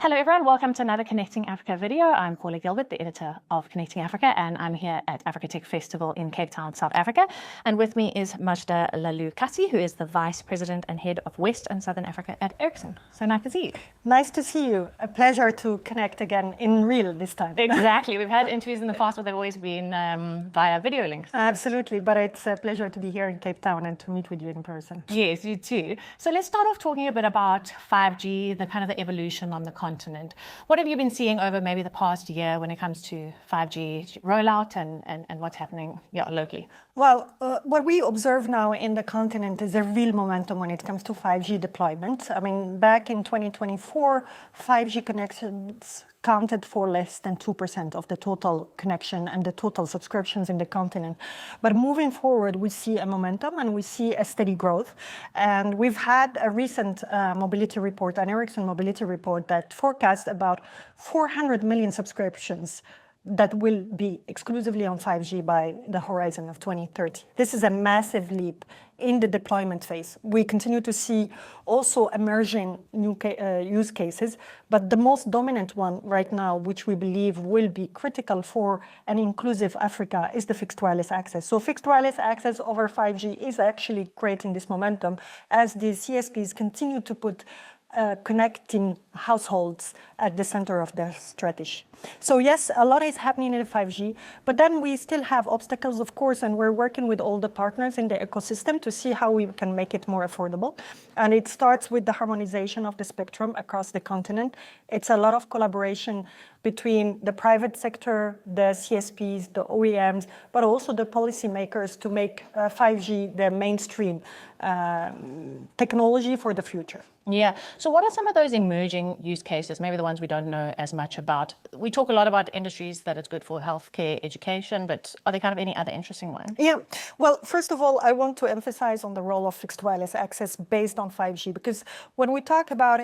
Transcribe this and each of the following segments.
Hello everyone, welcome to another Connecting Africa video. I'm Paula Gilbert, the editor of Connecting Africa, and I'm here at Africa Tech Festival in Cape Town, South Africa. And with me is Majda Lahlou Kassi, who is the Vice President and Head of West and Southern Africa at Ericsson. So nice to see you. Nice to see you. A pleasure to connect again in real this time. Exactly. We've had interviews in the past, but they've always been via video links. Absolutely, but it's a pleasure to be here in Cape Town and to meet with you in person. Yes, you too. So let's start off talking a bit about 5G, the kind of the evolution on the continent. What have you been seeing over maybe the past year when it comes to 5G rollout and what's happening locally? Well, what we observe now in the continent is a real momentum when it comes to 5G deployment. I mean, back in 2024, 5G connections counted for less than 2% of the total connection and the total subscriptions in the continent. But moving forward, we see a momentum and we see a steady growth. And we've had a recent mobility report, an Ericsson mobility report, that forecasts about 400 million subscriptions that will be exclusively on 5G by the horizon of 2030. This is a massive leap in the deployment phase. We continue to see also emerging new use cases, but the most dominant one right now, which we believe will be critical for an inclusive Africa, is the fixed wireless access. So fixed wireless access over 5G is actually creating this momentum as the CSPs continue to put connecting households at the center of their strategy. So yes, a lot is happening in 5G, but then we still have obstacles, of course, and we're working with all the partners in the ecosystem to see how we can make it more affordable. And it starts with the harmonization of the spectrum across the continent. It's a lot of collaboration between the private sector, the CSPs, the OEMs, but also the policymakers to make 5G the mainstream technology for the future. Yeah. So what are some of those emerging use cases, maybe the ones we don't know as much about? We talk a lot about industries that it's good for healthcare, education, but are there kind of any other interesting ones? Yeah. Well, first of all, I want to emphasize on the role of fixed wireless access based on 5G, because when we talk about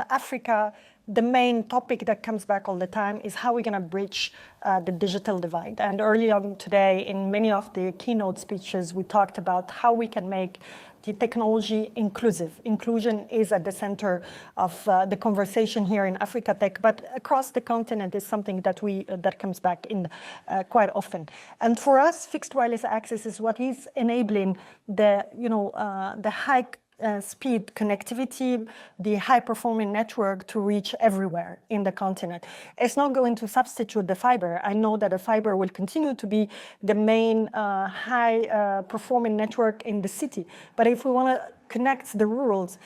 Africa, the main topic that comes back all the time is how we're going to bridge the digital divide. And early on today, in many of the keynote speeches, we talked about how we can make the technology inclusive. Inclusion is at the center of the conversation here in Africa Tech, but across the continent is something that that comes back in quite often. And for us, fixed wireless access is what is enabling the high speed connectivity, the high-performing network to reach everywhere in the continent. It's not going to substitute the fiber. I know that the fiber will continue to be the main high-performing network in the city. But if we want to connect the rurals,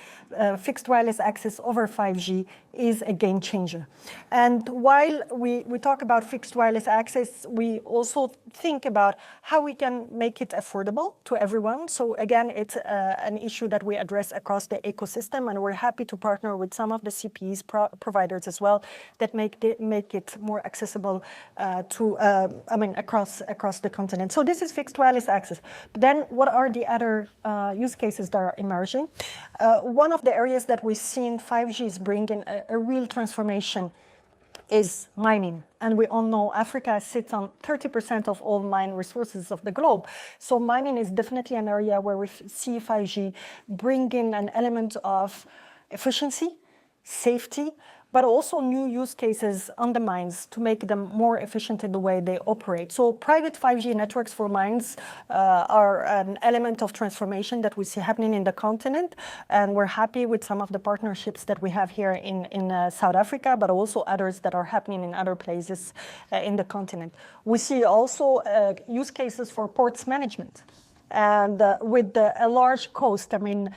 fixed wireless access over 5G is a game changer. And while we talk about fixed wireless access, we also think about how we can make it affordable to everyone. So again, it's an issue that we address across the ecosystem, and we're happy to partner with some of the CPEs providers as well that make it more accessible across the continent. So this is fixed wireless access. But then what are the other use cases that are emerging? One of the areas that we've seen 5G is bringing a real transformation is mining. And we all know Africa sits on 30% of all mine resources of the globe. So mining is definitely an area where we see 5G bringing an element of efficiency, safety, but also new use cases on the mines to make them more efficient in the way they operate. So private 5G networks for mines are an element of transformation that we see happening in the continent. And we're happy with some of the partnerships that we have here in South Africa, but also others that are happening in other places in the continent. We see also use cases for ports management. And with a large coast, I mean,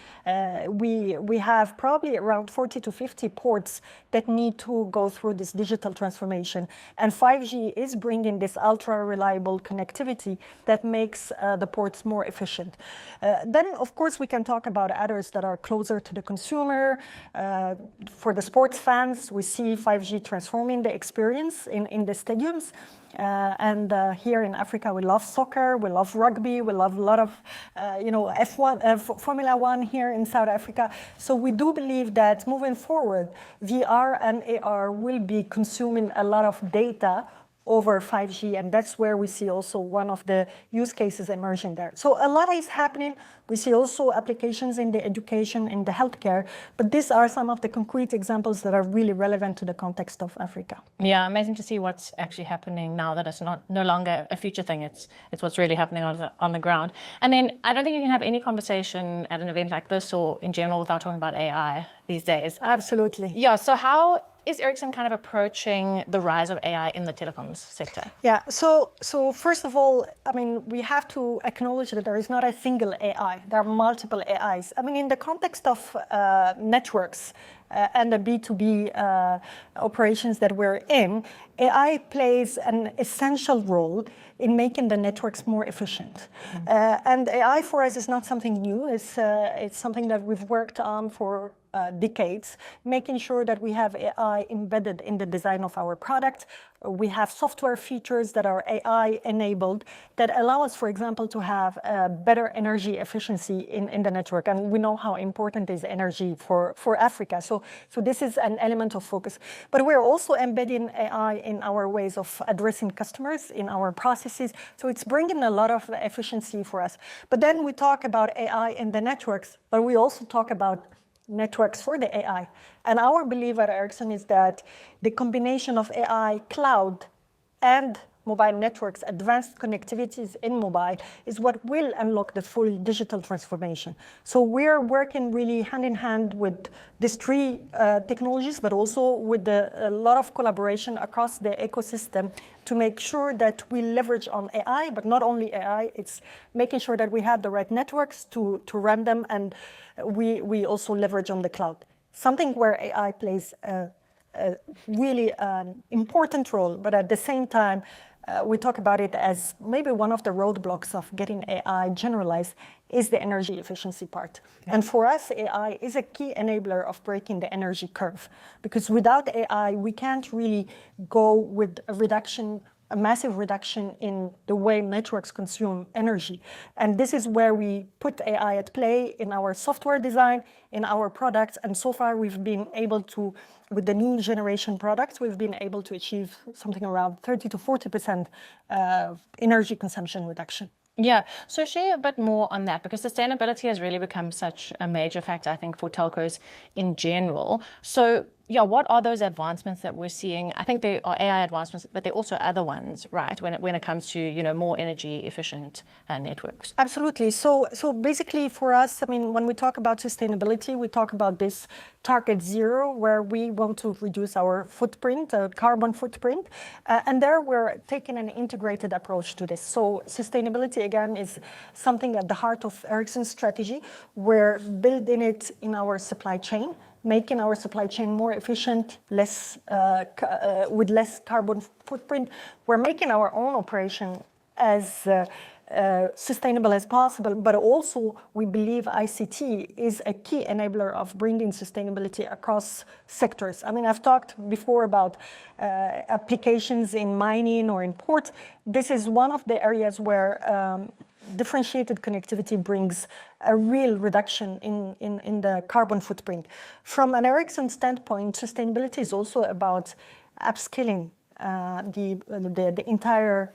we have probably around 40 to 50 ports that need to go through this digital transformation. And 5G is bringing this ultra-reliable connectivity that makes the ports more efficient. Then, of course, we can talk about others that are closer to the consumer. For the sports fans, we see 5G transforming the experience in the stadiums. And here in Africa, we love soccer, we love rugby, we love a lot of, F1, Formula One here in South Africa. So we do believe that moving forward, VR and AR will be consuming a lot of data over 5G, and that's where we see also one of the use cases emerging there. So a lot is happening. We see also applications in the education, in the healthcare, but these are some of the concrete examples that are really relevant to the context of Africa. Yeah, amazing to see what's actually happening now, that it's no longer a future thing, it's what's really happening on the ground. And then I don't think you can have any conversation at an event like this or in general without talking about AI these days. Absolutely. Yeah, so how is Ericsson kind of approaching the rise of AI in the telecoms sector? Yeah, so first of all, I mean, we have to acknowledge that there is not a single AI. There are multiple AIs. I mean, in the context of networks and the B2B operations that we're in, AI plays an essential role in making the networks more efficient. And AI for us is not something new. It's something that we've worked on for decades, making sure that we have AI embedded in the design of our product. We have software features that are AI enabled that allow us, for example, to have better energy efficiency in the network. And we know how important is energy for Africa. So this is an element of focus. But we're also embedding AI in our ways of addressing customers, in our processes. So it's bringing a lot of efficiency for us. But then we talk about AI in the networks, but we also talk about networks for the AI. And our belief at Ericsson is that the combination of AI, cloud, and mobile networks, advanced connectivities in mobile, is what will unlock the full digital transformation. So we're working really hand in hand with these three technologies, but also with a lot of collaboration across the ecosystem to make sure that we leverage on AI, but not only AI, it's making sure that we have the right networks to run them, and we also leverage on the cloud. Something where AI plays a really important role, but at the same time, we talk about it as maybe one of the roadblocks of getting AI generalized is the energy efficiency part. Okay. And for us, AI is a key enabler of breaking the energy curve, because without AI, we can't really go with a massive reduction in the way networks consume energy. And this is where we put AI at play in our software design, in our products. And so far, we've been able to, with the new generation products, we've been able to achieve something around 30 to 40% energy consumption reduction. Yeah, so share a bit more on that, because sustainability has really become such a major factor, I think, for telcos in general. So yeah, what are those advancements that we're seeing? I think there are AI advancements, but there are also other ones, right? When it comes to more energy efficient networks. Absolutely. So basically for us, I mean, when we talk about sustainability, we talk about this target zero, where we want to reduce our footprint, carbon footprint, and there we're taking an integrated approach to this. So sustainability again is something at the heart of Ericsson's strategy. We're building it in our supply chain, making our supply chain more efficient, with less carbon footprint. We're making our own operation as sustainable as possible, but also we believe ICT is a key enabler of bringing sustainability across sectors. I mean, I've talked before about applications in mining or in port. This is one of the areas where differentiated connectivity brings a real reduction in the carbon footprint. From an Ericsson standpoint, sustainability is also about upskilling the entire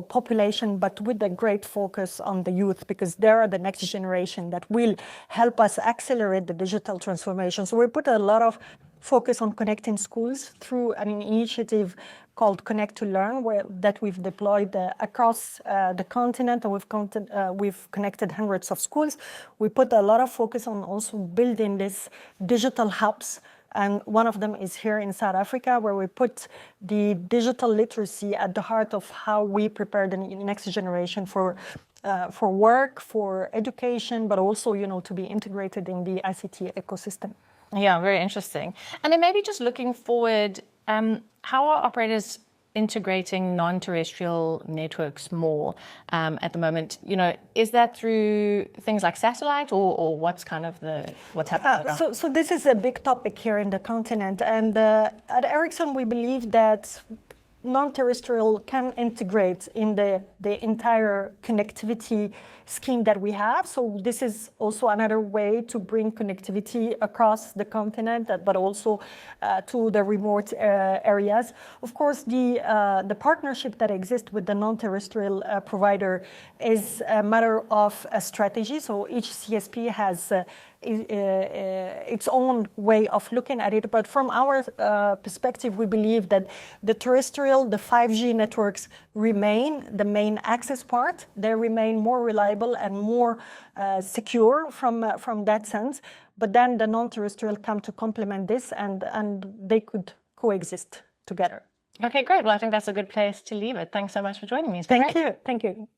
population, but with a great focus on the youth, because they are the next generation that will help us accelerate the digital transformation. So we put a lot of focus on connecting schools through an initiative called Connect to Learn, that we've deployed across the continent, and we've connected hundreds of schools. We put a lot of focus on also building these digital hubs, and one of them is here in South Africa, where we put the digital literacy at the heart of how we prepare the next generation for work, for education, but also to be integrated in the ICT ecosystem. Yeah, very interesting. And then maybe just looking forward, how are operators integrating non-terrestrial networks more at the moment? Is that through things like satellite, or what's kind of what's happening? So this is a big topic here in the continent, and at Ericsson we believe that non-terrestrial can integrate in the entire connectivity scheme that we have. So this is also another way to bring connectivity across the continent, but also to the remote areas. Of course, the partnership that exists with the non-terrestrial provider is a matter of a strategy. So each CSP has its own way of looking at it. But from our perspective, we believe that the terrestrial, the 5G networks remain the main access part. They remain more reliable and more secure from that sense. But then the non-terrestrial come to complement this, and they could coexist together. Okay, great. Well, I think that's a good place to leave it. Thanks so much for joining me. Thank you. Thank you.